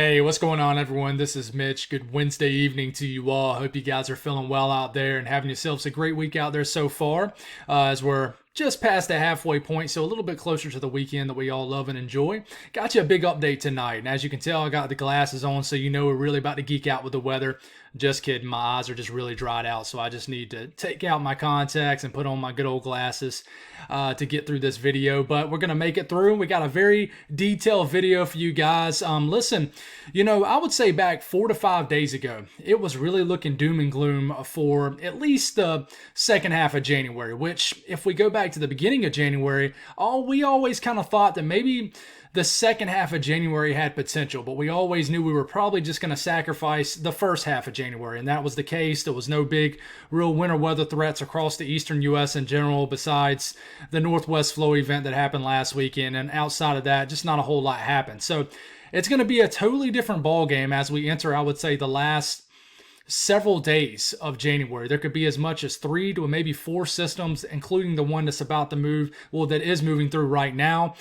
Hey, what's going on, everyone? This is Mitch. Good Wednesday evening to you all. Hope you guys are feeling well out there and having yourselves a great week out there so far, as we're just past the halfway point, so a little bit closer to the weekend that we all love and enjoy. Got you a big update tonight, and as you can tell, I got the glasses on, so you know we're really about to geek out with the weather. Just kidding, my eyes are just really dried out, so I just need to take out my contacts and put on my good old glasses to get through this video. But we're gonna make it through. We got a very detailed video for you guys. Listen, I would say back 4 to 5 days ago, it was really looking doom and gloom for at least the second half of January. Which, if we go back to the beginning of January, we always kind of thought that maybe the second half of January had potential, but we always knew we were probably just going to sacrifice the first half of January, and that was the case. There was no big, real winter weather threats across the eastern U.S. in general, besides the Northwest Flow event that happened last weekend, and outside of that, just not a whole lot happened. So it's going to be a totally different ball game as we enter, I would say, the last several days of January. There could be as much as 3 to maybe 4 systems, including the one that's about to move, that is moving through right now.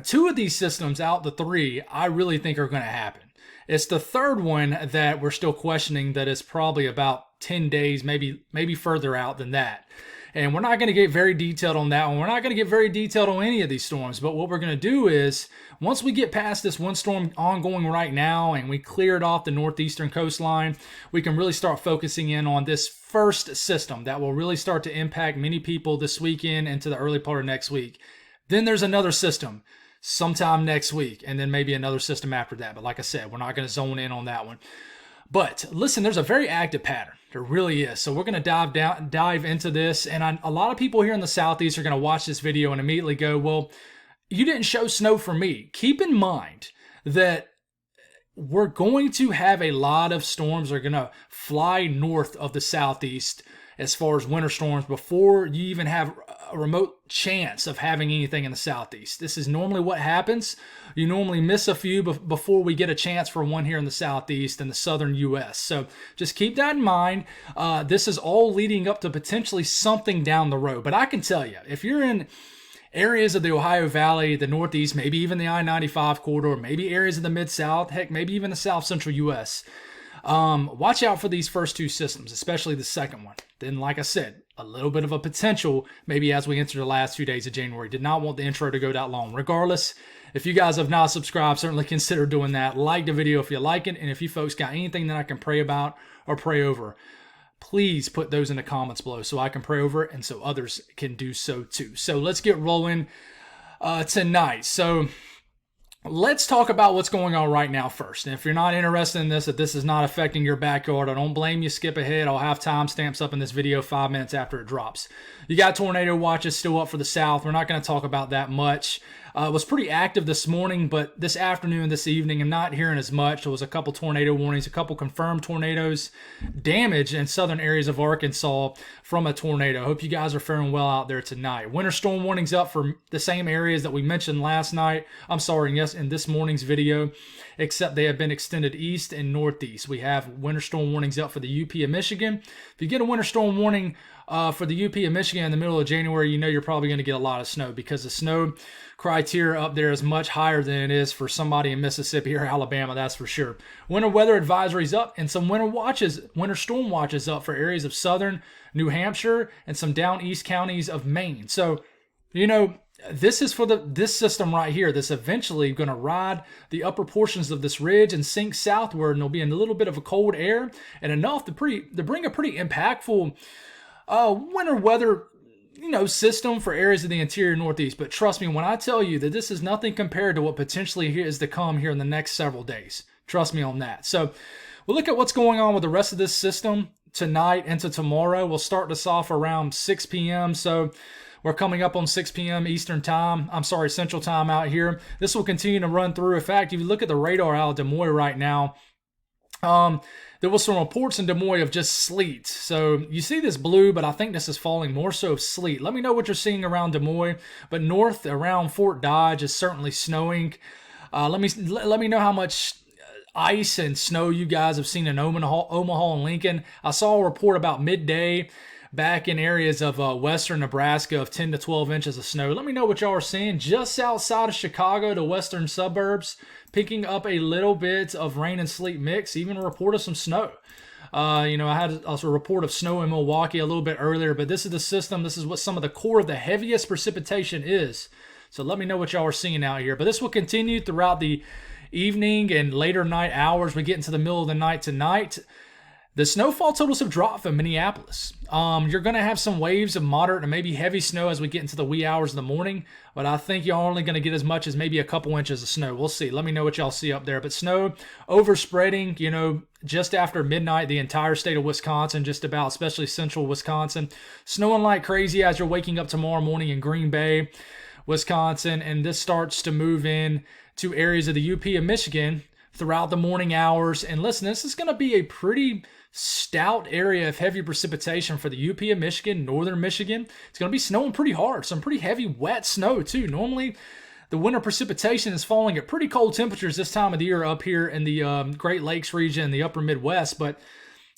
2 of these systems out the 3, I really think are going to happen. It's the third one that we're still questioning that is probably about 10 days, maybe further out than that. And we're not going to get very detailed on that one. We're not going to get very detailed on any of these storms. But what we're going to do is, once we get past this one storm ongoing right now and we cleared off the northeastern coastline, we can really start focusing in on this first system that will really start to impact many people this weekend into the early part of next week. Then there's another system sometime next week, and then maybe another system after that. But like I said, we're not going to zone in on that one. But listen, there's a very active pattern. There really is. So we're going to dive into this. And a lot of people here in the Southeast are going to watch this video and immediately go, well, you didn't show snow for me. Keep in mind that we're going to have a lot of storms that are going to fly north of the Southeast as far as winter storms before you even have a remote chance of having anything in the Southeast. This is normally what happens. You normally miss a few before we get a chance for one here in the Southeast and the southern U.S. So just keep that in mind. This is all leading up to potentially something down the road. But I can tell you, if you're in areas of the Ohio Valley, the Northeast, maybe even the I-95 corridor, maybe areas of the Mid-South, heck, maybe even the South Central U.S., watch out for these first 2 systems, especially the second one. Then, like I said, a little bit of a potential maybe as we enter the last few days of January. Did not want the intro to go that long. Regardless, if you guys have not subscribed, certainly consider doing that. Like the video if you like it, and if you folks got anything that I can pray about or pray over, please put those in the comments below so I can pray over it and so others can do so too. So let's get rolling tonight. So let's talk about what's going on right now first. And if you're not interested in this, if this is not affecting your backyard, I don't blame you. Skip ahead. I'll have timestamps up in this video 5 minutes after it drops. You got tornado watches still up for the south. We're not going to talk about that much. It was pretty active this morning, but this afternoon, this evening, I'm not hearing as much. There was a couple tornado warnings, a couple confirmed tornadoes, damage in southern areas of Arkansas from a tornado. Hope you guys are faring well out there tonight. Winter storm warnings up for the same areas that we mentioned last night. In this morning's video, except they have been extended east and northeast. We have winter storm warnings up for the UP of Michigan. If you get a winter storm warning for the UP of Michigan in the middle of January, you know you're probably going to get a lot of snow because the snow criteria up there is much higher than it is for somebody in Mississippi or Alabama, that's for sure. Winter weather advisories up and some winter storm watches up for areas of southern New Hampshire and some down east counties of Maine. So, this is for this system right here that's eventually going to ride the upper portions of this ridge and sink southward, and there'll be a little bit of a cold air and enough to bring a pretty impactful winter weather system for areas of the interior Northeast. But trust me when I tell you that this is nothing compared to what potentially is to come here in the next several days. Trust me on that. So we'll look at what's going on with the rest of this system tonight into tomorrow. We'll start this off around 6 p.m. So we're coming up on 6 p.m. Central Time out here. This will continue to run through. In fact, if you look at the radar out of Des Moines right now, there was some reports in Des Moines of just sleet. So you see this blue, but I think this is falling more so of sleet. Let me know what you're seeing around Des Moines. But north around Fort Dodge is certainly snowing. Let me know how much ice and snow you guys have seen in Omaha and Lincoln. I saw a report about midday back in areas of western Nebraska of 10 to 12 inches of snow. Let me know what y'all are seeing just outside of Chicago, the western suburbs, picking up a little bit of rain and sleet mix, even a report of some snow. I had also a report of snow in Milwaukee a little bit earlier, but this is the system. This is what some of the core of the heaviest precipitation is. So let me know what y'all are seeing out here. But this will continue throughout the evening and later night hours. We get into the middle of the night tonight. The snowfall totals have dropped for Minneapolis. You're going to have some waves of moderate and maybe heavy snow as we get into the wee hours of the morning, but I think y'all are only going to get as much as maybe a couple inches of snow. We'll see. Let me know what y'all see up there. But snow overspreading, just after midnight, the entire state of Wisconsin, just about, especially central Wisconsin. Snowing like crazy as you're waking up tomorrow morning in Green Bay, Wisconsin, and this starts to move in to areas of the UP and Michigan throughout the morning hours. And listen, this is going to be a pretty stout area of heavy precipitation for the UP of Michigan, northern Michigan. It's going to be snowing pretty hard, some pretty heavy wet snow too. Normally the winter precipitation is falling at pretty cold temperatures this time of the year up here in the Great Lakes region, the upper Midwest, but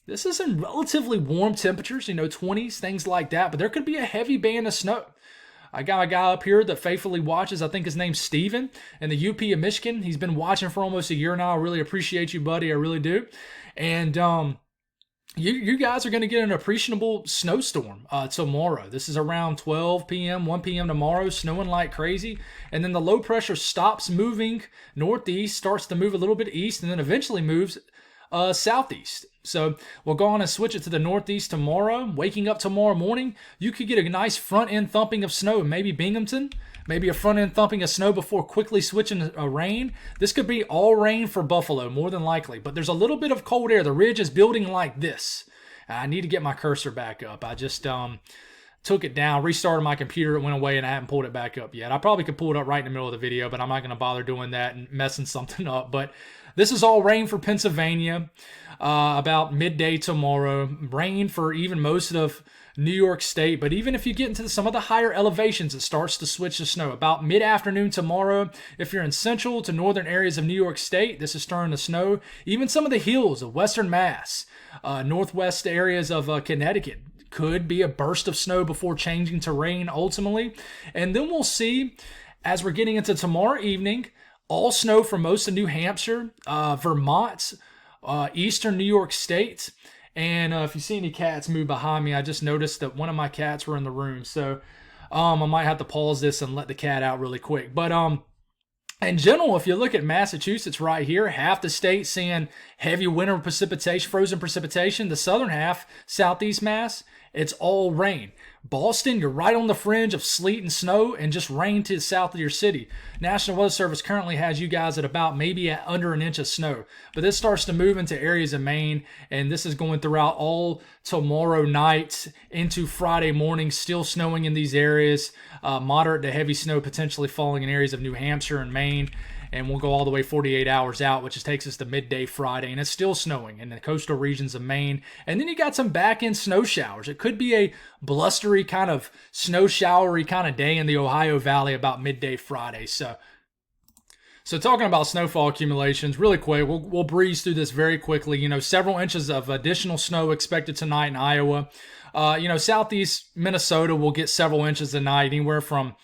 this is in relatively warm temperatures, 20s, things like that, but there could be a heavy band of snow. I got a guy up here that faithfully watches. I think his name's Steven in the UP of Michigan. He's been watching for almost a year now. I really appreciate you, buddy. I really do. And you guys are going to get an appreciable snowstorm tomorrow. This is around 12 p.m., 1 p.m. tomorrow, snowing like crazy. And then the low pressure stops moving northeast, starts to move a little bit east, and then eventually moves southeast. So we'll go on and switch it to the northeast tomorrow. Waking up tomorrow morning, you could get a nice front end thumping of snow, maybe Binghamton, maybe a front end thumping of snow before quickly switching to rain. This could be all rain for Buffalo, more than likely, but there's a little bit of cold air. The ridge is building like this. I need to get my cursor back up. I just took it down, restarted my computer, it went away, and I haven't pulled it back up yet. I probably could pull it up right in the middle of the video, but I'm not going to bother doing that and messing something up. But this is all rain for Pennsylvania about midday tomorrow. Rain for even most of New York State. But even if you get into some of the higher elevations, it starts to switch to snow. About mid-afternoon tomorrow, if you're in central to northern areas of New York State, this is starting to snow. Even some of the hills of western Mass, northwest areas of Connecticut, could be a burst of snow before changing to rain ultimately. And then we'll see, as we're getting into tomorrow evening, all snow for most of New Hampshire, Vermont, eastern New York State. And if you see any cats move behind me, I just noticed that one of my cats were in the room. So I might have to pause this and let the cat out really quick. But in general, if you look at Massachusetts right here, half the state seeing heavy winter precipitation, frozen precipitation. The southern half, southeast Mass, it's all rain. Boston, you're right on the fringe of sleet and snow and just rain to the south of your city. National Weather Service currently has you guys at about maybe at under an inch of snow. But this starts to move into areas of Maine, and this is going throughout all tomorrow night into Friday morning, still snowing in these areas. Moderate to heavy snow potentially falling in areas of New Hampshire and Maine. And we'll go all the way 48 hours out, which takes us to midday Friday. And it's still snowing in the coastal regions of Maine. And then you got some back-end snow showers. It could be a blustery kind of snow showery kind of day in the Ohio Valley about midday Friday. So talking about snowfall accumulations, really quick, we'll breeze through this very quickly. Several inches of additional snow expected tonight in Iowa. Southeast Minnesota will get several inches tonight, anywhere from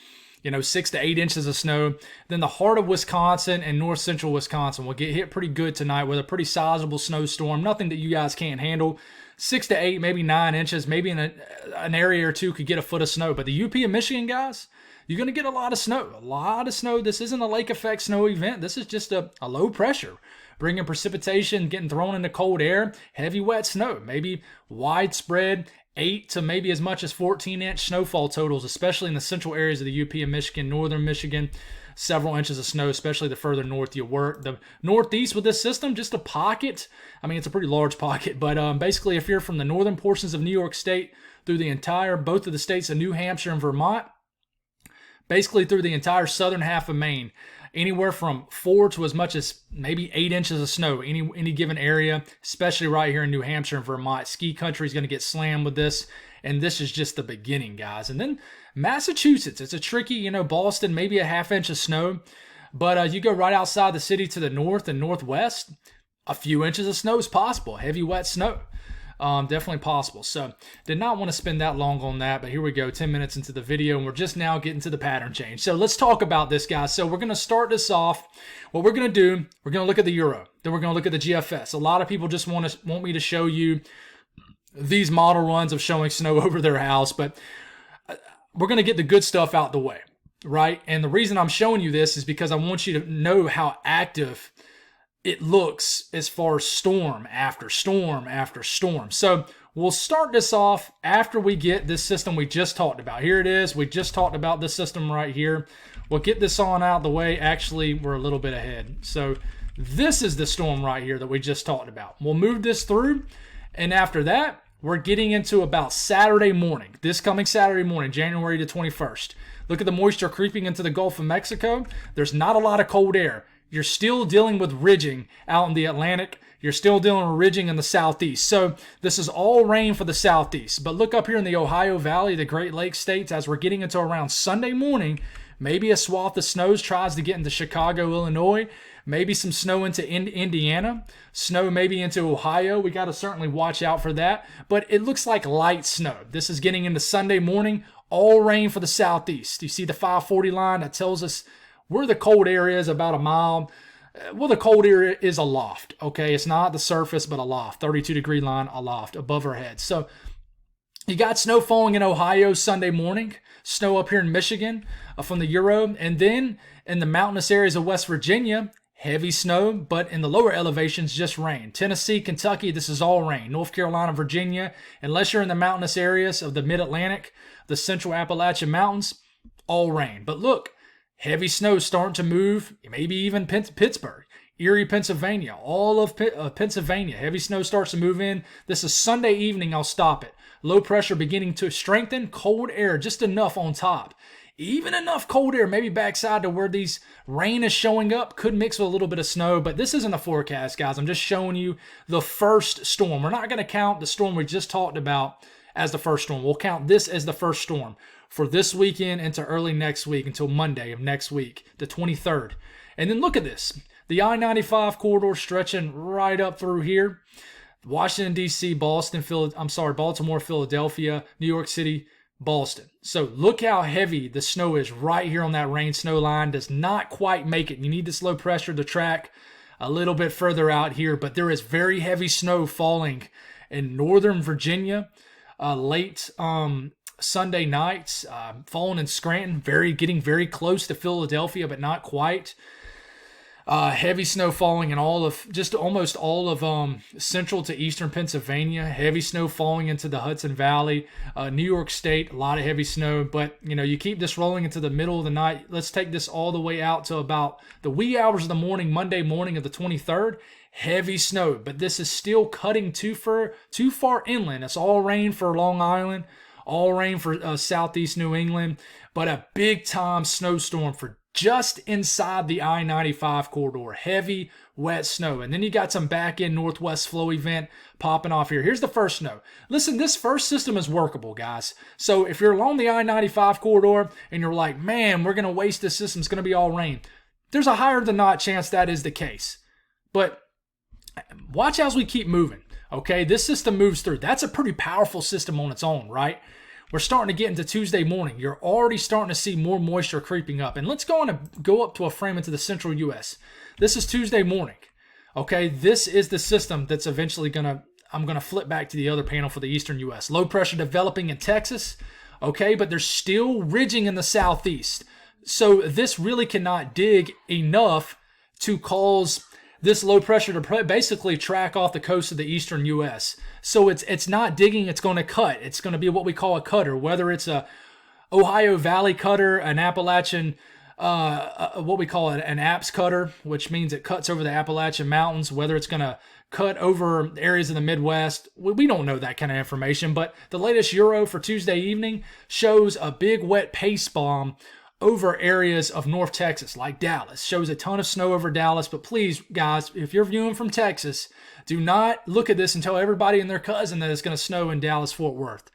6 to 8 inches of snow. Then the heart of Wisconsin and north central Wisconsin will get hit pretty good tonight with a pretty sizable snowstorm. Nothing that you guys can't handle. 6 to 8, maybe 9 inches, maybe in an area or two could get a foot of snow. But the UP and Michigan guys, you're going to get a lot of snow. A lot of snow. This isn't a lake effect snow event. This is just a low pressure, bringing precipitation, getting thrown into cold air, heavy wet snow, maybe widespread 8 to maybe as much as 14-inch snowfall totals, especially in the central areas of the UP and Michigan, northern Michigan. Several inches of snow, especially the further north you work. The northeast with this system, just a pocket. I mean, it's a pretty large pocket, but basically if you're from the northern portions of New York State through the entire, both of the states of New Hampshire and Vermont, basically through the entire southern half of Maine, anywhere from 4 to as much as maybe 8 inches of snow, any given area, especially right here in New Hampshire and Vermont. Ski country is going to get slammed with this, and this is just the beginning, guys. And then Massachusetts, it's a tricky, Boston, maybe a half inch of snow, but you go right outside the city to the north and northwest, a few inches of snow is possible, heavy wet snow. Definitely possible. So did not want to spend that long on that, but here we go, 10 minutes into the video, and we're just now getting to the pattern change. So let's talk about this, guys. So we're going to start this off. What we're going to do, we're going to look at the Euro. Then we're going to look at the GFS. A lot of people just want me to show you these model runs of showing snow over their house, but we're going to get the good stuff out the way, right? And the reason I'm showing you this is because I want you to know how active it looks as far as storm after storm after storm. So we'll start this off after we get this system we just talked about. Here it is. We just talked about this system right here. We'll get this on out of the way. Actually, we're a little bit ahead. So this is the storm right here that we just talked about. We'll move this through, and after that, we're getting into about Saturday morning. This coming Saturday morning, January the 21st. Look at the moisture creeping into the Gulf of Mexico. There's not a lot of cold air. You're still dealing with ridging out in the Atlantic. You're still dealing with ridging in the southeast. So this is all rain for the southeast. But look up here in the Ohio Valley, the Great Lakes states, as we're getting into around Sunday morning, maybe a swath of snows tries to get into Chicago, Illinois. Maybe some snow into Indiana. Snow maybe into Ohio. We got to certainly watch out for that. But it looks like light snow. This is getting into Sunday morning. All rain for the southeast. You see the 540 line that tells us where the cold air is, about a mile. Well, the cold air is aloft, okay? It's not the surface, but aloft. 32-degree line aloft, above our heads. So you got snow falling in Ohio Sunday morning. Snow up here in Michigan from the Euro. And then in the mountainous areas of West Virginia, heavy snow, but in the lower elevations, just rain. Tennessee, Kentucky, this is all rain. North Carolina, Virginia, unless you're in the mountainous areas of the Mid-Atlantic, the Central Appalachian Mountains, all rain. But look, heavy snow starting to move, maybe even Pittsburgh, Erie, Pennsylvania, all of Pennsylvania. Heavy snow starts to move in. This is Sunday evening. I'll stop it. Low pressure beginning to strengthen. Cold air, just enough on top. Even enough cold air, maybe backside to where these rain is showing up. Could mix with a little bit of snow, but this isn't a forecast, guys. I'm just showing you the first storm. We're not going to count the storm we just talked about as the first storm. We'll count this as the first storm for this weekend into early next week until Monday of next week, the 23rd. And then look at this. The I-95 corridor stretching right up through here. Washington, D.C., Baltimore, Philadelphia, New York City, Boston. So look how heavy the snow is right here on that rain snow line. Does not quite make it. You need this low pressure to track a little bit further out here, but there is very heavy snow falling in northern Virginia late Sunday nights, falling in Scranton, getting very close to Philadelphia, but not quite. Heavy snow falling in almost all of central to eastern Pennsylvania. Heavy snow falling into the Hudson Valley. New York State, a lot of heavy snow. But, you keep this rolling into the middle of the night. Let's take this all the way out to about the wee hours of the morning, Monday morning of the 23rd. Heavy snow, but this is still cutting too far inland. It's all rain for Long Island, all rain for southeast New England, but a big-time snowstorm for just inside the I-95 corridor. Heavy, wet snow. And then you got some back-end northwest flow event popping off here. Here's the first snow. Listen, this first system is workable, guys. So if you're along the I-95 corridor and you're like, man, we're going to waste this system, it's going to be all rain, there's a higher than not chance that is the case. But watch as we keep moving, okay? This system moves through. That's a pretty powerful system on its own, right? We're starting to get into Tuesday morning. You're already starting to see more moisture creeping up. And let's go up to a frame into the central U.S. This is Tuesday morning, okay? This is the system that's eventually I'm going to flip back to the other panel for the eastern U.S. Low pressure developing in Texas, okay? But there's still ridging in the southeast. So this really cannot dig enough to cause this low pressure to basically track off the coast of the eastern U.S. So it's not digging, it's going to cut. It's going to be what we call a cutter, whether it's a Ohio Valley cutter, an Appalachian, what we call an Apps cutter, which means it cuts over the Appalachian Mountains, whether it's going to cut over areas of the Midwest. We don't know that kind of information, but the latest Euro for Tuesday evening shows a big wet paste bomb over areas of North Texas, like Dallas. Shows a ton of snow over Dallas, but please, guys, if you're viewing from Texas, do not look at this and tell everybody and their cousin that it's going to snow in Dallas-Fort Worth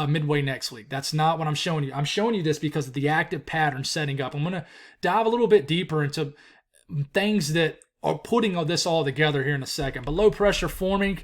midway next week. That's not what I'm showing you. I'm showing you this because of the active pattern setting up. I'm going to dive a little bit deeper into things that are putting all this all together here in a second. But low pressure forming,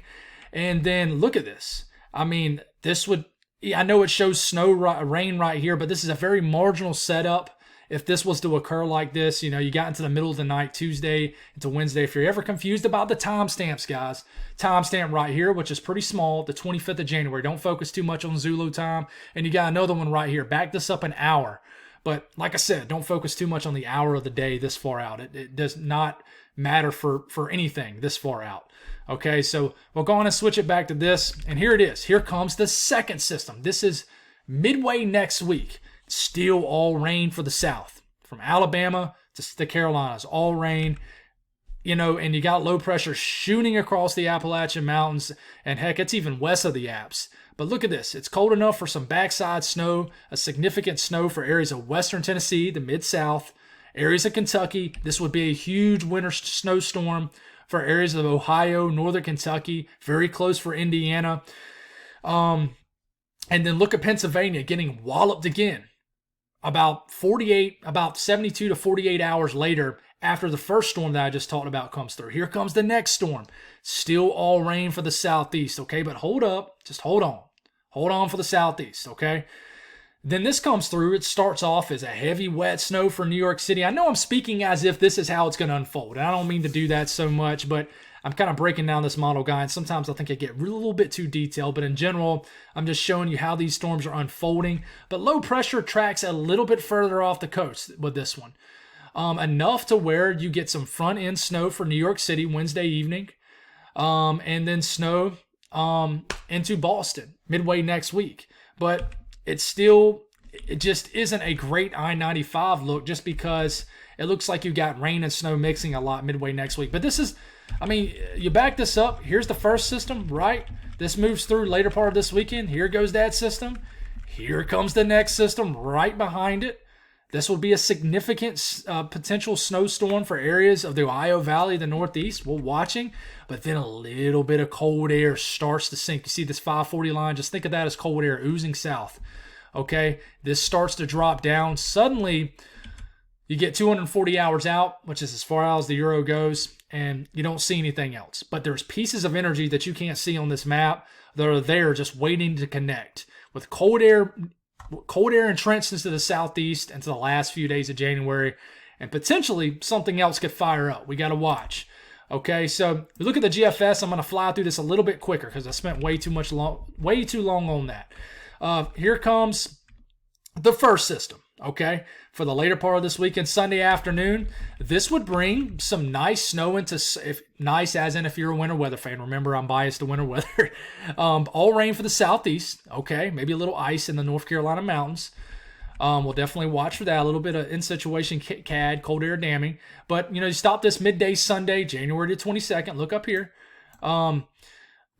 And then look at this. I mean, I know it shows rain right here, but this is a very marginal setup. If this was to occur like this, you got into the middle of the night, Tuesday into Wednesday. If you're ever confused about the timestamps, guys, timestamp right here, which is pretty small, the 25th of January. Don't focus too much on Zulu time. And you got another one right here. Back this up an hour. But like I said, don't focus too much on the hour of the day this far out. It does not matter for anything this far out. Okay, so we'll go on and switch it back to this. And here it is. Here comes the second system. This is midway next week. Still all rain for the South. From Alabama to the Carolinas, all rain. And you got low pressure shooting across the Appalachian Mountains. And heck, it's even west of the Alps. But look at this. It's cold enough for some backside snow, a significant snow for areas of western Tennessee, the Mid-South, areas of Kentucky. This would be a huge winter snowstorm for areas of Ohio, northern Kentucky, very close for Indiana. And then look at Pennsylvania getting walloped again. About 72 to 48 hours later, after the first storm that I just talked about comes through. Here comes the next storm. Still all rain for the Southeast, okay? But hold up. Just hold on. Hold on for the Southeast, okay? Then this comes through. It starts off as a heavy, wet snow for New York City. I know I'm speaking as if this is how it's going to unfold. And I don't mean to do that so much, but I'm kind of breaking down this model guide. And sometimes I think I get a little bit too detailed. But in general, I'm just showing you how these storms are unfolding. But low pressure tracks a little bit further off the coast with this one. Enough to where you get some front-end snow for New York City Wednesday evening. And then snow into Boston midway next week. But it just isn't a great I-95 look just because it looks like you got rain and snow mixing a lot midway next week. But this is, you back this up. Here's the first system, right? This moves through later part of this weekend. Here goes that system. Here comes the next system right behind it. This will be a significant potential snowstorm for areas of the Ohio Valley, the Northeast. We're watching, but then a little bit of cold air starts to sink. You see this 540 line? Just think of that as cold air oozing south. Okay, this starts to drop down. Suddenly, you get 240 hours out, which is as far out as the Euro goes, and you don't see anything else. But there's pieces of energy that you can't see on this map that are there just waiting to connect. With cold air entrenched into the southeast into the last few days of January, and potentially something else could fire up. We got to watch. Okay, so we look at the GFS. I'm going to fly through this a little bit quicker because I spent way too long on that. Here comes the first system. Okay, for the later part of this weekend, Sunday afternoon, this would bring some nice snow nice as in if you're a winter weather fan. Remember, I'm biased to winter weather. All rain for the southeast. Okay, maybe a little ice in the North Carolina mountains. We'll definitely watch for that. A little bit of in-situation CAD, cold air damming. But, you stop this midday Sunday, January the 22nd. Look up here.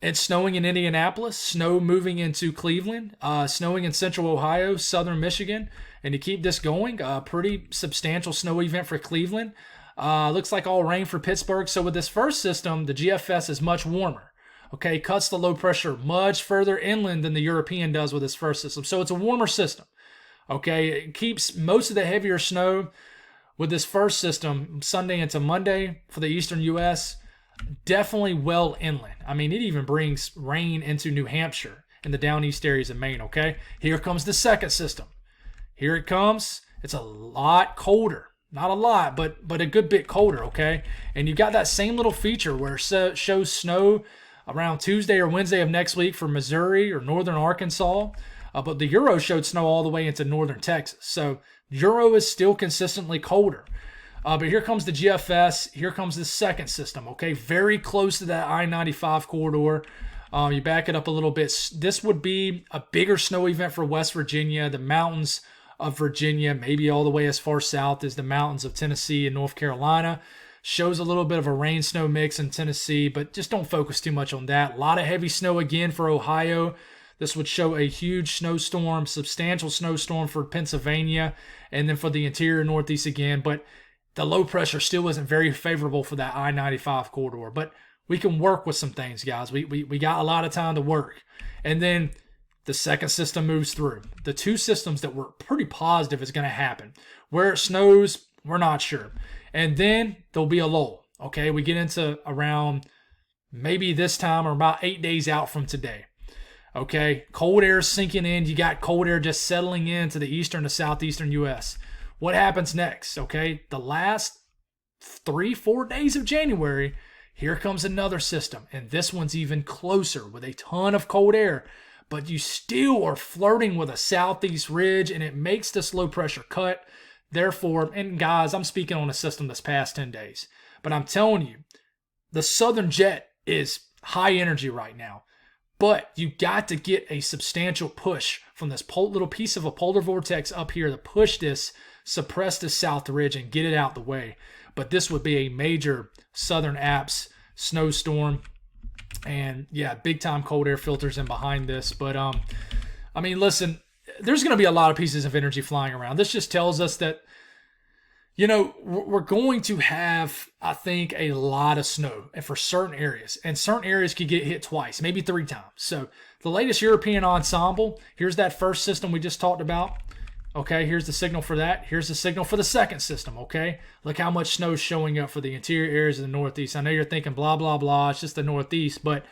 It's snowing in Indianapolis, snow moving into Cleveland, snowing in central Ohio, southern Michigan. And to keep this going, a pretty substantial snow event for Cleveland. Looks like all rain for Pittsburgh. So with this first system, the GFS is much warmer. Okay, cuts the low pressure much further inland than the European does with this first system. So it's a warmer system. Okay, it keeps most of the heavier snow with this first system Sunday into Monday for the eastern U.S., definitely well inland. It even brings rain into New Hampshire and the down east areas of Maine, okay? Here comes the second system. Here it comes. It's a lot colder. Not a lot, but a good bit colder, okay? And you got that same little feature where it shows snow around Tuesday or Wednesday of next week for Missouri or northern Arkansas. But the Euro showed snow all the way into northern Texas. So Euro is still consistently colder. But here comes the GFS. Here comes the second system, okay? Very close to that I-95 corridor. You back it up a little bit. This would be a bigger snow event for West Virginia, the mountains of Virginia, maybe all the way as far south as the mountains of Tennessee and North Carolina. Shows a little bit of a rain-snow mix in Tennessee, but just don't focus too much on that. A lot of heavy snow again for Ohio. This would show a huge snowstorm, substantial snowstorm for Pennsylvania, and then for the interior Northeast again. But the low pressure still isn't very favorable for that I-95 corridor. But we can work with some things, guys. We got a lot of time to work. And then the second system moves through. The two systems that we're pretty positive is going to happen. Where it snows, we're not sure. And then there'll be a lull. Okay, we get into around maybe this time or about 8 days out from today. Okay, cold air sinking in. You got cold air just settling into the eastern to southeastern U.S. What happens next? Okay, the last 3-4 days of January, here comes another system, and this one's even closer with a ton of cold air. But you still are flirting with a southeast ridge, and it makes this low pressure cut. Therefore, and guys, I'm speaking on a system that's past 10 days, but I'm telling you, the southern jet is high energy right now. But you got to get a substantial push from this little piece of a polar vortex up here to push this, suppress this south ridge and get it out the way. But this would be a major southern Alps snowstorm. And yeah, big time cold air filters in behind this. But I mean, listen, there's going to be a lot of pieces of energy flying around. This just tells us that, you know, we're going to have, I think, a lot of snow for certain areas. And certain areas could get hit twice, maybe 3 times. So the latest European ensemble, here's that first system we just talked about. Okay, here's the signal for that. Here's the signal for the second system, okay? Look how much snow is showing up for the interior areas of the Northeast. I know you're thinking blah, blah, blah. It's just the Northeast. But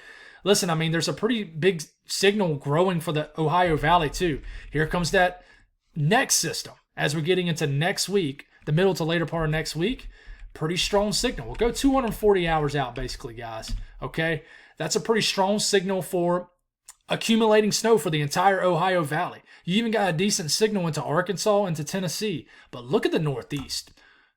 listen, I mean, there's a pretty big signal growing for the Ohio Valley too. Here comes that next system. As we're getting into next week, the middle to later part of next week, pretty strong signal. We'll go 240 hours out basically, guys, okay? That's a pretty strong signal for accumulating snow for the entire Ohio Valley. You even got a decent signal into Arkansas, into Tennessee. But look at the Northeast.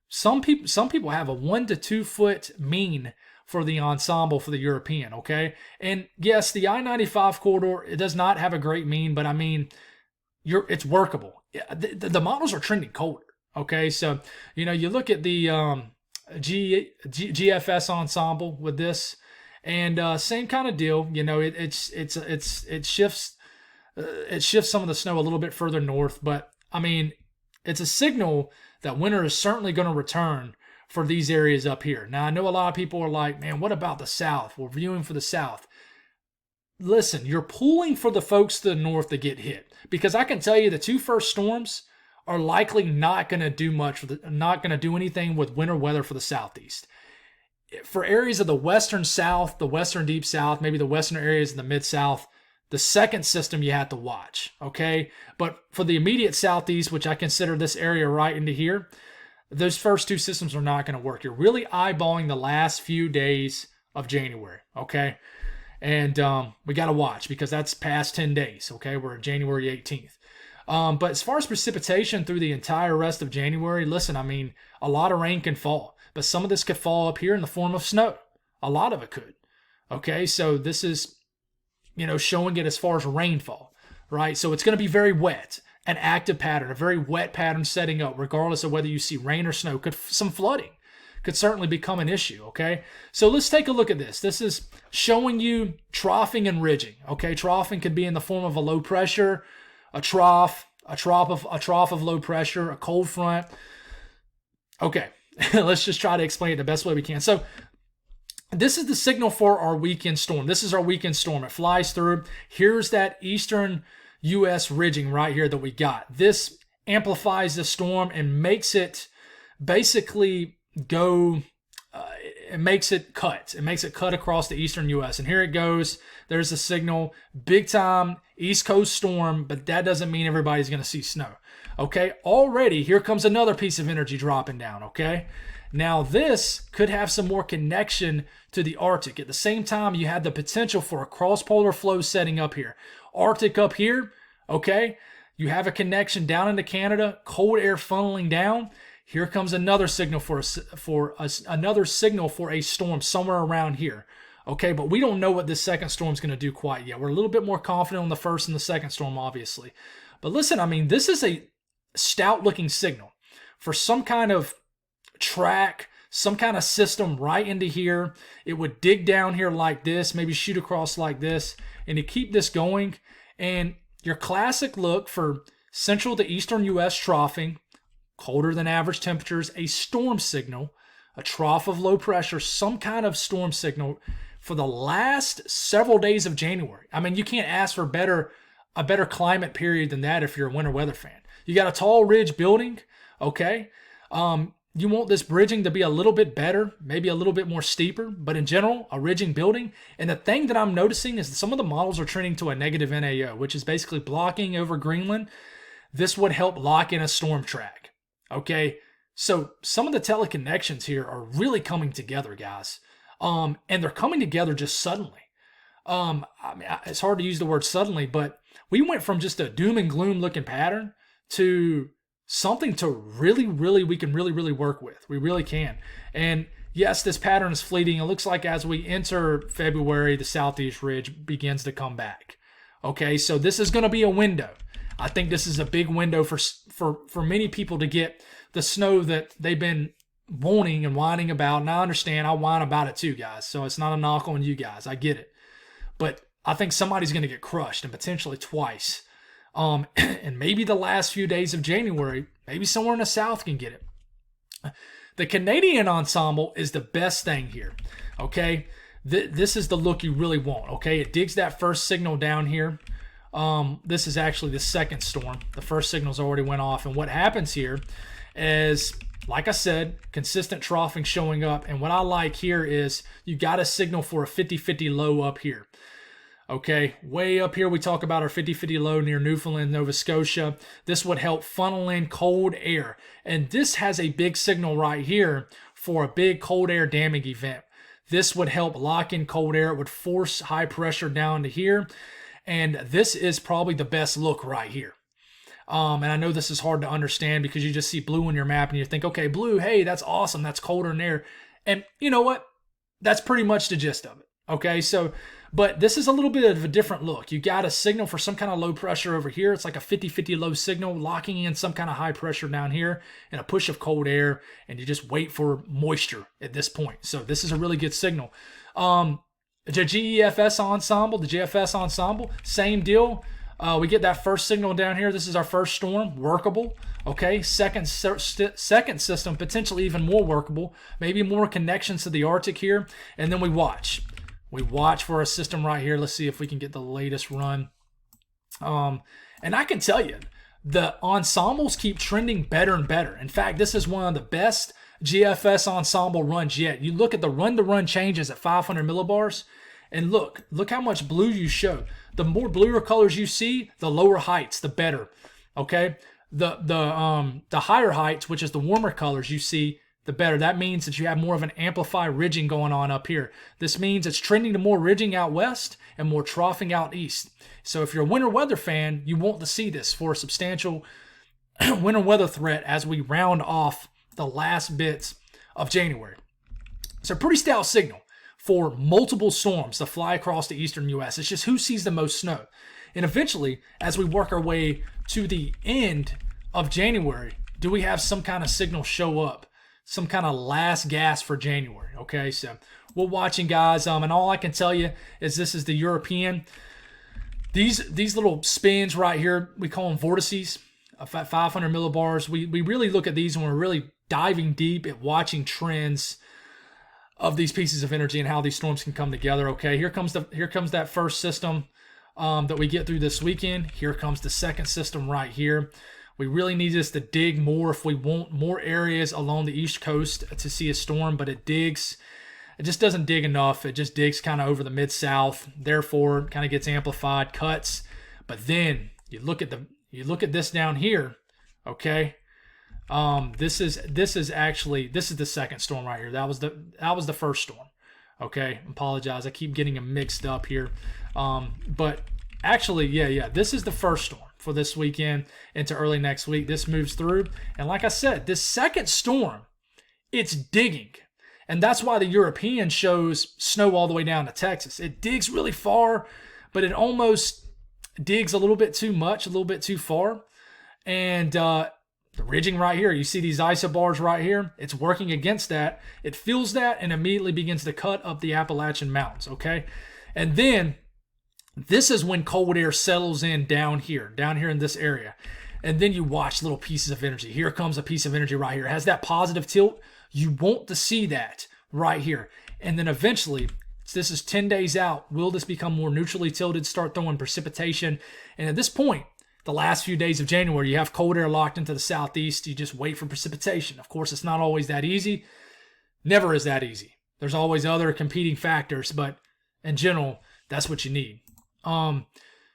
Some people have a 1 to 2 foot mean for the ensemble for the European, okay? And yes, the I-95 corridor, it does not have a great mean, but I mean, it's workable. The models are trending colder, okay? So, you know, you look at the GFS ensemble with this, and same kind of deal. You know, it shifts some of the snow a little bit further north, but I mean, it's a signal that winter is certainly going to return for these areas up here. Now, I know a lot of people are like, man, what about the South? We're viewing for the South. Listen, you're pulling for the folks to the north to get hit, because I can tell you the 2 first storms are likely not going to do much, not going to do anything with winter weather for the Southeast. For areas of the western South, the western deep South, maybe the western areas in the mid-South, the second system you have to watch, okay? But for the immediate Southeast, which I consider this area right into here, those first 2 systems are not going to work. You're really eyeballing the last few days of January, okay? And we got to watch, because that's past 10 days, okay? We're January 18th. But as far as precipitation through the entire rest of January, listen, I mean, a lot of rain can fall, but some of this could fall up here in the form of snow. A lot of it could, okay? So this is, you know, showing it as far as rainfall, right? So it's going to be very wet, an active pattern, a very wet pattern setting up, regardless of whether you see rain or snow. Some flooding could certainly become an issue, okay? So let's take a look at this. This is showing you troughing and ridging, okay? Troughing could be in the form of a low pressure, a trough of low pressure, a cold front. Okay, let's just try to explain it the best way we can. So this is the signal for our weekend storm. This is our weekend storm. It flies through. Here's that eastern U.S. ridging right here that we got. This amplifies the storm and makes it basically go, it makes it cut. It makes it cut across the eastern U.S. And here it goes. There's the signal. Big time East Coast storm, but that doesn't mean everybody's going to see snow. Okay, already here comes another piece of energy dropping down, okay? Now this could have some more connection to the Arctic. At the same time, you had the potential for a cross-polar flow setting up here. Arctic up here, okay? You have a connection down into Canada, cold air funneling down. Here comes another signal for a storm somewhere around here. Okay, but we don't know what this second storm is going to do quite yet. We're a little bit more confident on the first and the second storm, obviously. But listen, I mean, this is a stout-looking signal for some kind of track, some kind of system right into here. It would dig down here like this, maybe shoot across like this, and to keep this going. And your classic look for central to eastern U.S. troughing, colder than average temperatures, a storm signal, a trough of low pressure, some kind of storm signal for the last several days of January. I mean, you can't ask for a better climate period than that if you're a winter weather fan. You got a tall ridge building, okay? you want this bridging to be a little bit better, maybe a little bit more steeper, but in general, a ridging building. And the thing that I'm noticing is that some of the models are trending to a negative NAO, which is basically blocking over Greenland. This would help lock in a storm track. Okay, so some of the teleconnections here are really coming together, guys. And they're coming together just suddenly. I mean, it's hard to use the word suddenly, but we went from just a doom and gloom looking pattern to something to really we can really work with. We really can. And yes, this pattern is fleeting. It looks like as we enter February, the southeast ridge begins to come back. Okay, so this is going to be a window. I think this is a big window for many people to get the snow that they've been wanting and whining about. And I understand, I whine about it too, guys. So it's not a knock on you guys. I get it. But I think somebody's going to get crushed, and potentially twice. And maybe the last few days of January, maybe somewhere in the south can get it. The Canadian ensemble is the best thing here. Okay, this is the look you really want. Okay, it digs that first signal down here. This is actually the second storm. The first signal's already went off, and what happens here is, like I said, consistent troughing showing up. And what I like here is you got a signal for a 50-50 low up here. Okay, way up here we talk about our 50-50 low near Newfoundland, Nova Scotia. This would help funnel in cold air. And this has a big signal right here for a big cold air damming event. This would help lock in cold air. It would force high pressure down to here. And this is probably the best look right here. And I know this is hard to understand because you just see blue on your map and you think, okay, blue, hey, that's awesome. That's colder in air. And you know what? That's pretty much the gist of it. Okay, so, but this is a little bit of a different look. You got a signal for some kind of low pressure over here. It's like a 50-50 low signal, locking in some kind of high pressure down here and a push of cold air, and you just wait for moisture at this point. So this is a really good signal. The GEFS ensemble, the GFS ensemble, same deal. We get that first signal down here. This is our first storm, workable. Okay, second system, potentially even more workable. Maybe more connections to the Arctic here. And then we watch. We watch for a system right here. Let's see if we can get the latest run. And I can tell you, the ensembles keep trending better and better. In fact, this is one of the best GFS ensemble runs yet. You look at the run-to-run changes at 500 millibars, and look how much blue you show. The more bluer colors you see, the lower heights, the better. Okay, the higher heights, which is the warmer colors you see, the better. That means that you have more of an amplified ridging going on up here. This means it's trending to more ridging out west and more troughing out east. So if you're a winter weather fan, you want to see this for a substantial winter weather threat as we round off the last bits of January. It's a pretty stout signal for multiple storms to fly across the eastern U.S. It's just who sees the most snow. And eventually, as we work our way to the end of January, do we have some kind of signal show up? Some kind of last gas for January. Okay, so we're watching, guys. And all I can tell you is this is the European. These little spins right here, we call them vortices, 500 millibars. We really look at these when we're really diving deep at watching trends of these pieces of energy and how these storms can come together. Okay, here comes that first system that we get through this weekend. Here comes the second system right here. We really need this to dig more if we want more areas along the East Coast to see a storm, but it just doesn't dig enough. It just digs kind of over the Mid-South, therefore kind of gets amplified, cuts. But then you look at this down here, okay? This is the second storm right here. That was the first storm. Okay, apologize. I keep getting them mixed up here. But actually, yeah, this is the first storm for this weekend into early next week. This moves through. And like I said, this second storm, it's digging. And that's why the European shows snow all the way down to Texas. It digs really far, but it almost digs a little bit too much, a little bit too far. And the ridging right here, you see these isobars right here? It's working against that. It feels that and immediately begins to cut up the Appalachian Mountains, okay? And then this is when cold air settles in down here in this area. And then you watch little pieces of energy. Here comes a piece of energy right here. It has that positive tilt. You want to see that right here. And then eventually, this is 10 days out, will this become more neutrally tilted, start throwing precipitation? And at this point, the last few days of January, you have cold air locked into the southeast. You just wait for precipitation. Of course, it's not always that easy. Never is that easy. There's always other competing factors, but in general, that's what you need.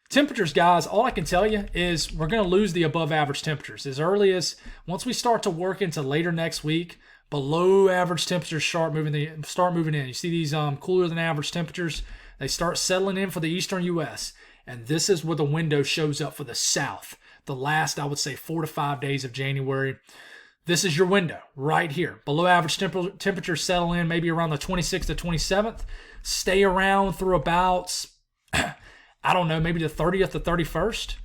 Temperatures, guys, all I can tell you is we're going to lose the above average temperatures as early as once we start to work into later next week. Below average temperatures start moving in. You see these cooler than average temperatures, they start settling in for the eastern U.S. And this is where the window shows up for the South. The last, I would say, 4 to 5 days of January. This is your window right here. Below average temperatures settle in maybe around the 26th to 27th. Stay around through about, I don't know, maybe the 30th to 31st.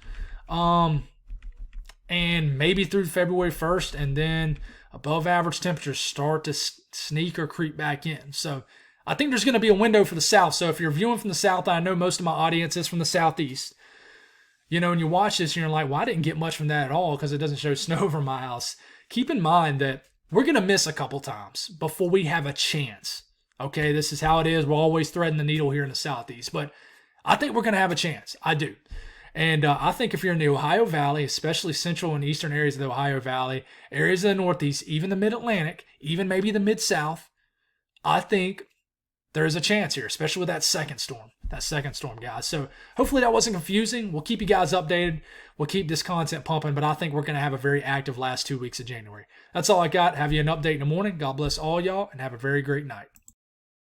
And maybe through February 1st. And then above average temperatures start to sneak or creep back in. So I think there's going to be a window for the South. So if you're viewing from the South, I know most of my audience is from the Southeast. You know, and you watch this and you're like, well, I didn't get much from that at all because it doesn't show snow over my house. Keep in mind that we're going to miss a couple times before we have a chance. Okay, this is how it is. We're always threading the needle here in the Southeast. But I think we're going to have a chance. I do. And I think if you're in the Ohio Valley, especially central and eastern areas of the Ohio Valley, areas of the Northeast, even the Mid-Atlantic, even maybe the Mid-South, I think there is a chance here, especially with that second storm, guys. So hopefully that wasn't confusing. We'll keep you guys updated. We'll keep this content pumping, but I think we're going to have a very active last 2 weeks of January. That's all I got. Have you an update in the morning. God bless all y'all, and have a very great night.